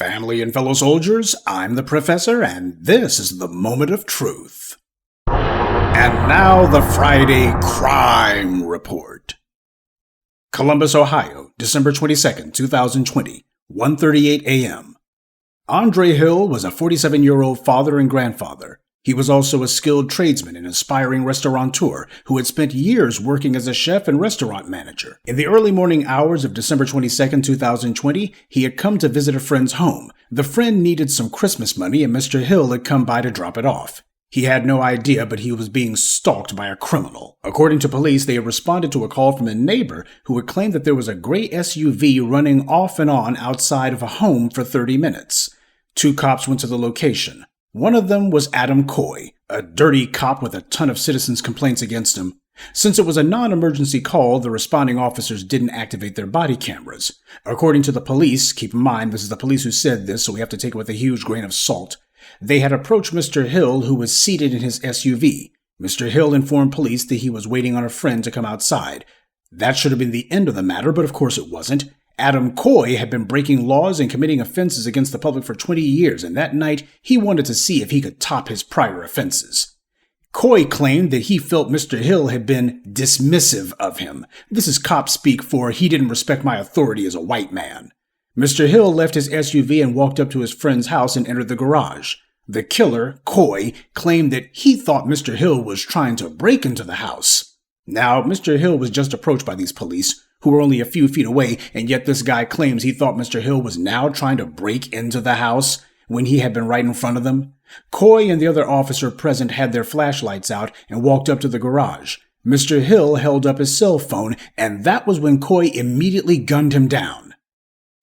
Family and fellow soldiers, I'm the Professor, and this is the Moment of Truth. And now the Friday Crime Report. Columbus, Ohio, December 22, 2020, 1:38 a.m. Andre Hill was a 47-year-old father and grandfather. He was also a skilled tradesman and aspiring restaurateur who had spent years working as a chef and restaurant manager. In the early morning hours of December 22, 2020, he had come to visit a friend's home. The friend needed some Christmas money and Mr. Hill had come by to drop it off. He had no idea, but he was being stalked by a criminal. According to police, they had responded to a call from a neighbor who had claimed that there was a gray SUV running off and on outside of a home for 30 minutes. 2 cops went to the location. One of them was Adam Coy, a dirty cop with a ton of citizens' complaints against him. Since it was a non-emergency call, the responding officers didn't activate their body cameras. According to the police, keep in mind this is the police who said this, so we have to take it with a huge grain of salt, they had approached Mr. Hill, who was seated in his SUV. Mr. Hill informed police that he was waiting on a friend to come outside. That should have been the end of the matter, but of course it wasn't. Adam Coy had been breaking laws and committing offenses against the public for 20 years, and that night he wanted to see if he could top his prior offenses. Coy claimed that he felt Mr. Hill had been dismissive of him. This is cop speak for he didn't respect my authority as a white man. Mr. Hill left his SUV and walked up to his friend's house and entered the garage. The killer, Coy, claimed that he thought Mr. Hill was trying to break into the house. Now, Mr. Hill was just approached by these police, who were only a few feet away, and yet this guy claims he thought Mr. Hill was now trying to break into the house when he had been right in front of them. Coy and the other officer present had their flashlights out and walked up to the garage. Mr. Hill held up his cell phone, and that was when Coy immediately gunned him down.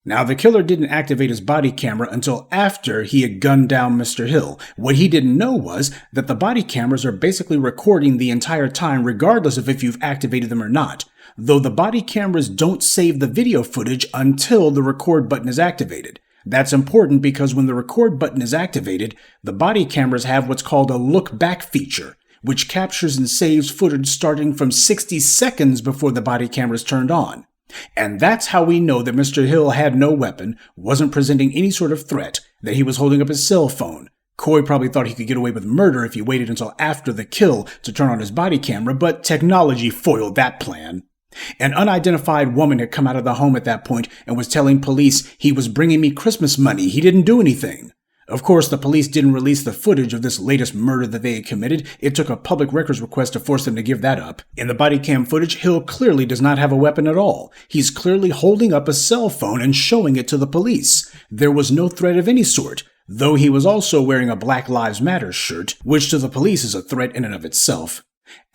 Now, the killer didn't activate his body camera until after he had gunned down Mr. Hill. What he didn't know was that the body cameras are basically recording the entire time regardless of if you've activated them or not, though the body cameras don't save the video footage until the record button is activated. That's important because when the record button is activated, the body cameras have what's called a look-back feature, which captures and saves footage starting from 60 seconds before the body camera is turned on. And that's how we know that Mr. Hill had no weapon, wasn't presenting any sort of threat, that he was holding up his cell phone. Coy probably thought he could get away with murder if he waited until after the kill to turn on his body camera, but technology foiled that plan. An unidentified woman had come out of the home at that point and was telling police he was bringing me Christmas money. He didn't do anything. Of course, the police didn't release the footage of this latest murder that they had committed. It took a public records request to force them to give that up. In the body cam footage, Hill clearly does not have a weapon at all. He's clearly holding up a cell phone and showing it to the police. There was no threat of any sort, though he was also wearing a Black Lives Matter shirt, which to the police is a threat in and of itself.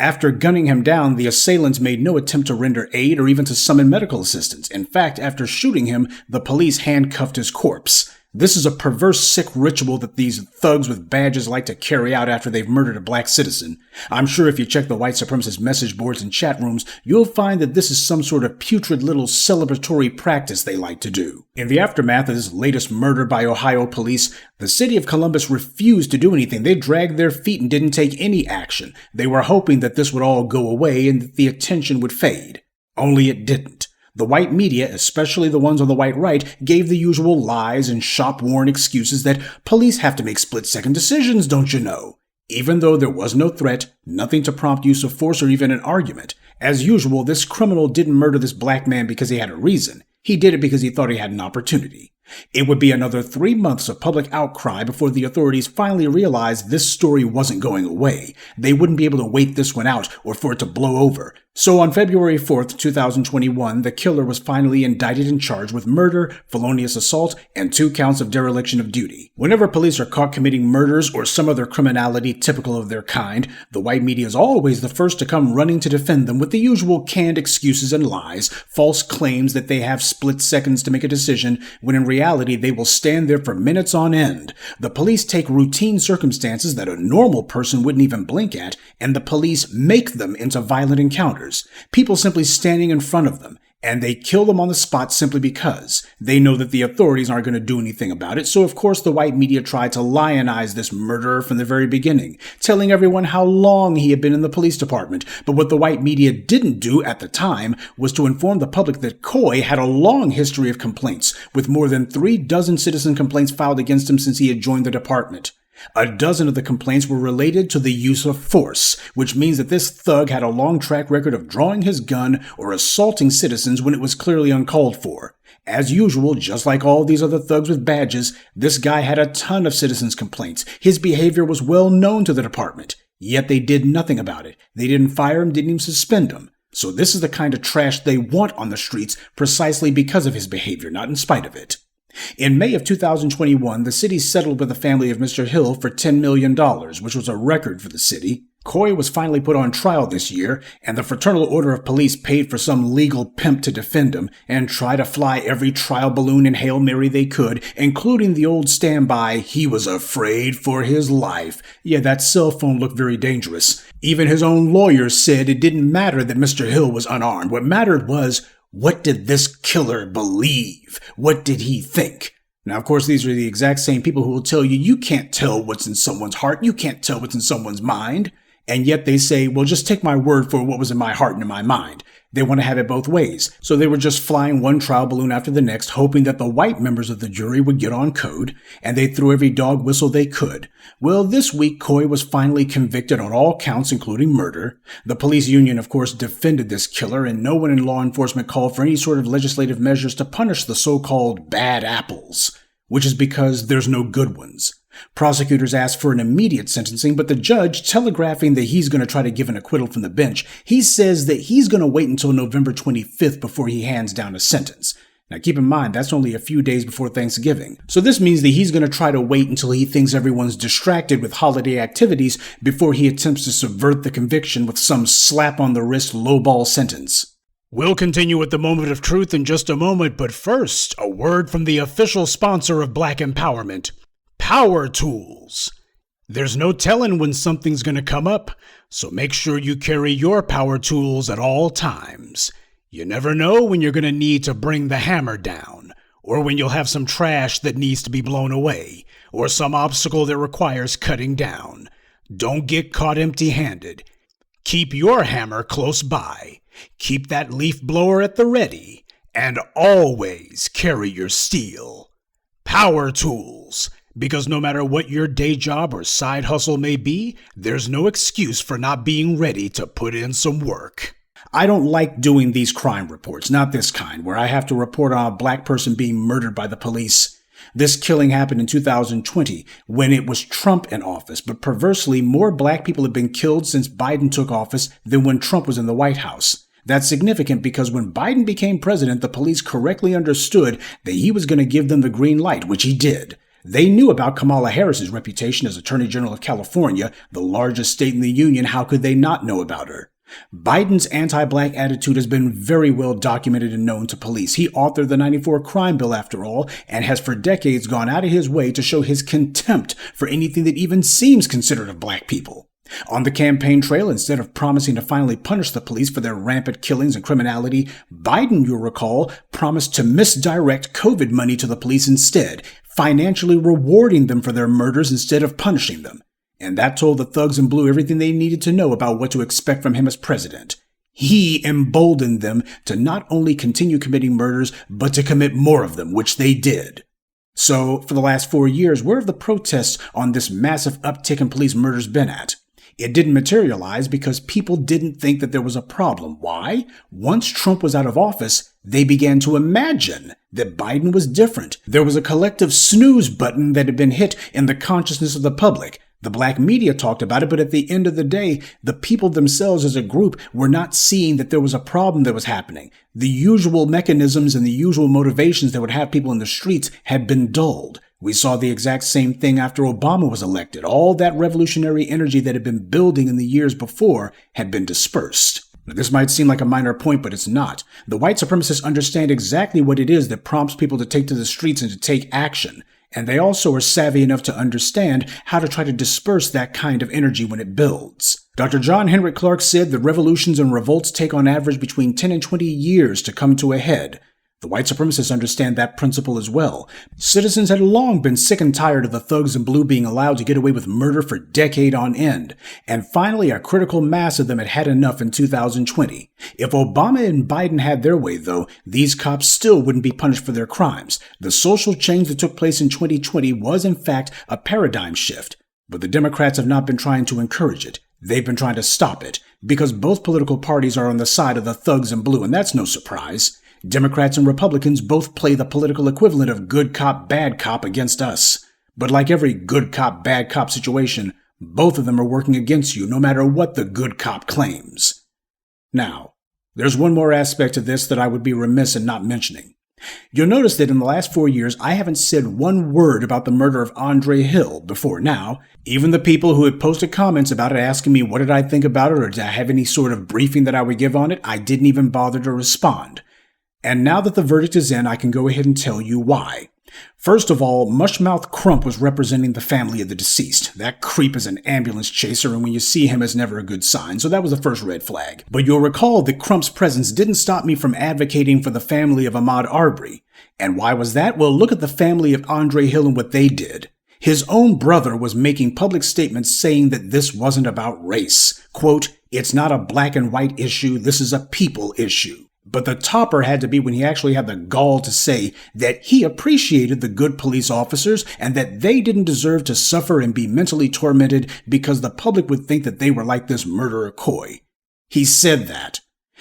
After gunning him down, the assailants made no attempt to render aid or even to summon medical assistance. In fact, after shooting him, the police handcuffed his corpse. This is a perverse, sick ritual that these thugs with badges like to carry out after they've murdered a black citizen. I'm sure if you check the white supremacist message boards and chat rooms, you'll find that this is some sort of putrid little celebratory practice they like to do. In the aftermath of this latest murder by Ohio police, the city of Columbus refused to do anything. They dragged their feet and didn't take any action. They were hoping that this would all go away and that the attention would fade. Only it didn't. The white media, especially the ones on the white right, gave the usual lies and shop-worn excuses that police have to make split-second decisions, don't you know? Even though there was no threat, nothing to prompt use of force or even an argument. As usual, this criminal didn't murder this black man because he had a reason. He did it because he thought he had an opportunity. It would be another 3 months of public outcry before the authorities finally realized this story wasn't going away. They wouldn't be able to wait this one out or for it to blow over. So on February 4th, 2021, the killer was finally indicted and charged with murder, felonious assault, and 2 counts of dereliction of duty. Whenever police are caught committing murders or some other criminality typical of their kind, the white media is always the first to come running to defend them with the usual canned excuses and lies, false claims that they have split seconds to make a decision, when in reality they will stand there for minutes on end. The police take routine circumstances that a normal person wouldn't even blink at, and the police make them into violent encounters. People simply standing in front of them, and they kill them on the spot simply because they know that the authorities aren't going to do anything about it. So of course the white media tried to lionize this murderer from the very beginning, telling everyone how long he had been in the police department. But what the white media didn't do at the time was to inform the public that Coy had a long history of complaints, with more than 36 citizen complaints filed against him since he had joined the department. A dozen of the complaints were related to the use of force, which means that this thug had a long track record of drawing his gun or assaulting citizens when it was clearly uncalled for. As usual, just like all these other thugs with badges, this guy had a ton of citizens' complaints. His behavior was well known to the department, yet they did nothing about it. They didn't fire him, didn't even suspend him. So this is the kind of trash they want on the streets precisely because of his behavior, not in spite of it. In May of 2021, the city settled with the family of Mr. Hill for $10 million, which was a record for the city. Coy was finally put on trial this year, and the Fraternal Order of Police paid for some legal pimp to defend him and try to fly every trial balloon and Hail Mary they could, including the old standby, "He was afraid for his life." Yeah, that cell phone looked very dangerous. Even his own lawyers said it didn't matter that Mr. Hill was unarmed. What mattered was, what did this killer believe? What did he think? Now, of course, these are the exact same people who will tell you you can't tell what's in someone's heart, you can't tell what's in someone's mind. And yet they say, well, just take my word for what was in my heart and in my mind. They want to have it both ways. So they were just flying one trial balloon after the next, hoping that the white members of the jury would get on code, and they threw every dog whistle they could. Well, this week, Coy was finally convicted on all counts, including murder. The police union, of course, defended this killer, and no one in law enforcement called for any sort of legislative measures to punish the so-called bad apples, which is because there's no good ones. Prosecutors asked for an immediate sentencing, but the judge, telegraphing that he's going to try to give an acquittal from the bench, he says that he's going to wait until November 25th before he hands down a sentence. Now keep in mind, that's only a few days before Thanksgiving. So this means that he's going to try to wait until he thinks everyone's distracted with holiday activities before he attempts to subvert the conviction with some slap-on-the-wrist lowball sentence. We'll continue with the moment of truth in just a moment, but first, a word from the official sponsor of Black Empowerment, Power Tools. There's no telling when something's going to come up, so make sure you carry your power tools at all times. You never know when you're going to need to bring the hammer down, or when you'll have some trash that needs to be blown away, or some obstacle that requires cutting down. Don't get caught empty-handed. Keep your hammer close by. Keep that leaf blower at the ready, and always carry your steel. Power Tools. Because no matter what your day job or side hustle may be, there's no excuse for not being ready to put in some work. I don't like doing these crime reports, not this kind, where I have to report on a black person being murdered by the police. This killing happened in 2020, when it was Trump in office, but perversely, more black people have been killed since Biden took office than when Trump was in the White House. That's significant because when Biden became president, the police correctly understood that he was going to give them the green light, which he did. They knew about Kamala Harris's reputation as Attorney General of California, the largest state in the union. How could they not know about her? Biden's anti-black attitude has been very well documented and known to police. He authored the '94 crime bill, after all, and has for decades gone out of his way to show his contempt for anything that even seems considerate of black people. On the campaign trail, instead of promising to finally punish the police for their rampant killings and criminality, Biden, you'll recall, promised to misdirect COVID money to the police instead, financially rewarding them for their murders instead of punishing them. And that told the thugs in blue everything they needed to know about what to expect from him as president. He emboldened them to not only continue committing murders, but to commit more of them, which they did. So, for the last 4 years, where have the protests on this massive uptick in police murders been at? It didn't materialize because people didn't think that there was a problem. Why? Once Trump was out of office, they began to imagine that Biden was different. There was a collective snooze button that had been hit in the consciousness of the public. The black media talked about it, but at the end of the day, the people themselves as a group were not seeing that there was a problem that was happening. The usual mechanisms and the usual motivations that would have people in the streets had been dulled. We saw the exact same thing after Obama was elected. All that revolutionary energy that had been building in the years before had been dispersed. Now, this might seem like a minor point, but it's not. The white supremacists understand exactly what it is that prompts people to take to the streets and to take action. and they also are savvy enough to understand how to try to disperse that kind of energy when it builds. Dr. John Henrik Clarke said that revolutions and revolts take on average between 10 and 20 years to come to a head. The white supremacists understand that principle as well. Citizens had long been sick and tired of the thugs in blue being allowed to get away with murder for decade on end, and finally a critical mass of them had had enough in 2020. If Obama and Biden had their way, though, these cops still wouldn't be punished for their crimes. The social change that took place in 2020 was, in fact, a paradigm shift, but the Democrats have not been trying to encourage it. They've been trying to stop it, because both political parties are on the side of the thugs in blue, and that's no surprise. Democrats and Republicans both play the political equivalent of good cop, bad cop against us. But like every good cop, bad cop situation, both of them are working against you no matter what the good cop claims. Now, there's one more aspect to this that I would be remiss in not mentioning. You'll notice that in the last 4 years, I haven't said one word about the murder of Andre Hill before now. Even the people who had posted comments about it asking me what did I think about it or did I have any sort of briefing that I would give on it, I didn't even bother to respond. And now that the verdict is in, I can go ahead and tell you why. First of all, Mushmouth Crump was representing the family of the deceased. That creep is an ambulance chaser, and when you see him, it's never a good sign, so that was the first red flag. But you'll recall that Crump's presence didn't stop me from advocating for the family of Ahmaud Arbery. And why was that? Well, look at the family of Andre Hill and what they did. His own brother was making public statements saying that this wasn't about race. Quote, "It's not a black and white issue, this is a people issue." But the topper had to be when he actually had the gall to say that he appreciated the good police officers and that they didn't deserve to suffer and be mentally tormented because the public would think that they were like this murderer Coy. He said that.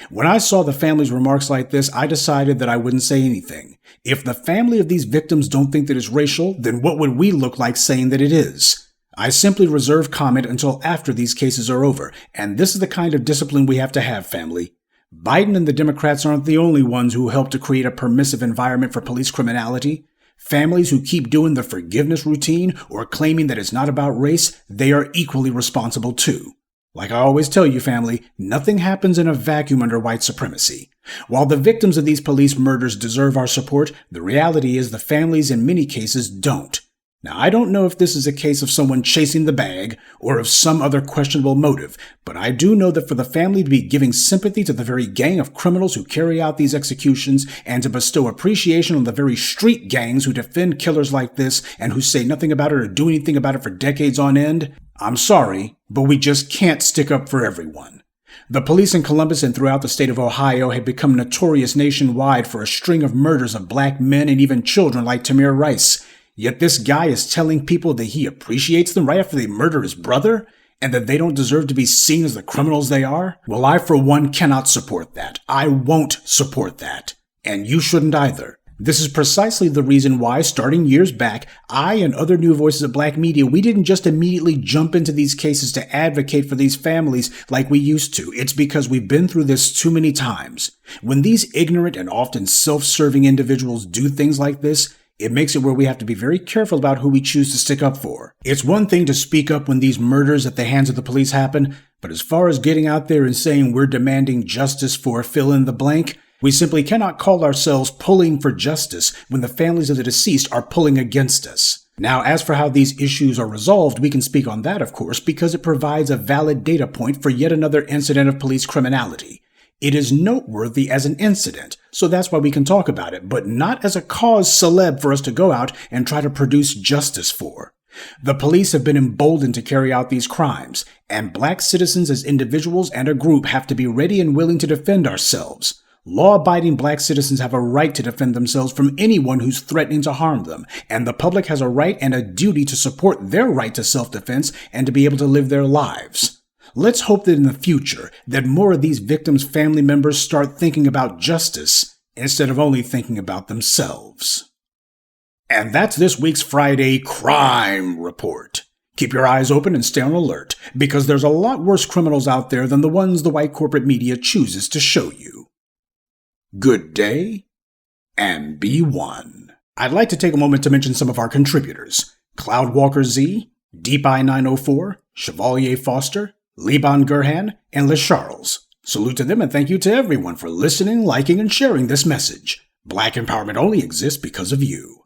When I saw the family's remarks like this, I decided that I wouldn't say anything. If the family of these victims don't think that it's racial, then what would we look like saying that it is? I simply reserve comment until after these cases are over, and this is the kind of discipline we have to have, family. Biden and the Democrats aren't the only ones who help to create a permissive environment for police criminality. Families who keep doing the forgiveness routine or claiming that it's not about race, they are equally responsible too. Like I always tell you, family, nothing happens in a vacuum under white supremacy. While the victims of these police murders deserve our support, the reality is the families in many cases don't. Now, I don't know if this is a case of someone chasing the bag or of some other questionable motive, but I do know that for the family to be giving sympathy to the very gang of criminals who carry out these executions and to bestow appreciation on the very street gangs who defend killers like this and who say nothing about it or do anything about it for decades on end, I'm sorry, but we just can't stick up for everyone. The police in Columbus and throughout the state of Ohio had become notorious nationwide for a string of murders of black men and even children like Tamir Rice. Yet this guy is telling people that he appreciates them right after they murder his brother, and that they don't deserve to be seen as the criminals they are? Well, I, for one, cannot support that. I won't support that. And you shouldn't either. This is precisely the reason why, starting years back, I and other new voices of black media, we didn't just immediately jump into these cases to advocate for these families like we used to. It's because we've been through this too many times. When these ignorant and often self-serving individuals do things like this, it makes it where we have to be very careful about who we choose to stick up for. It's one thing to speak up when these murders at the hands of the police happen, but as far as getting out there and saying we're demanding justice for fill in the blank, we simply cannot call ourselves pulling for justice when the families of the deceased are pulling against us. Now, as for how these issues are resolved, we can speak on that, of course, because it provides a valid data point for yet another incident of police criminality. It is noteworthy as an incident, so that's why we can talk about it, but not as a cause celeb for us to go out and try to produce justice for. The police have been emboldened to carry out these crimes, and black citizens as individuals and a group have to be ready and willing to defend ourselves. Law-abiding black citizens have a right to defend themselves from anyone who's threatening to harm them, and the public has a right and a duty to support their right to self-defense and to be able to live their lives. Let's hope that in the future, that more of these victims' family members start thinking about justice instead of only thinking about themselves. And that's this week's Friday Crime Report. Keep your eyes open and stay on alert, because there's a lot worse criminals out there than the ones the white corporate media chooses to show you. Good day, and be one. I'd like to take a moment to mention some of our contributors: Cloudwalker Z, Deep Eye 904, Chevalier Foster, Liban Gurhan, and Les Charles. Salute to them and thank you to everyone for listening, liking, and sharing this message. Black empowerment only exists because of you.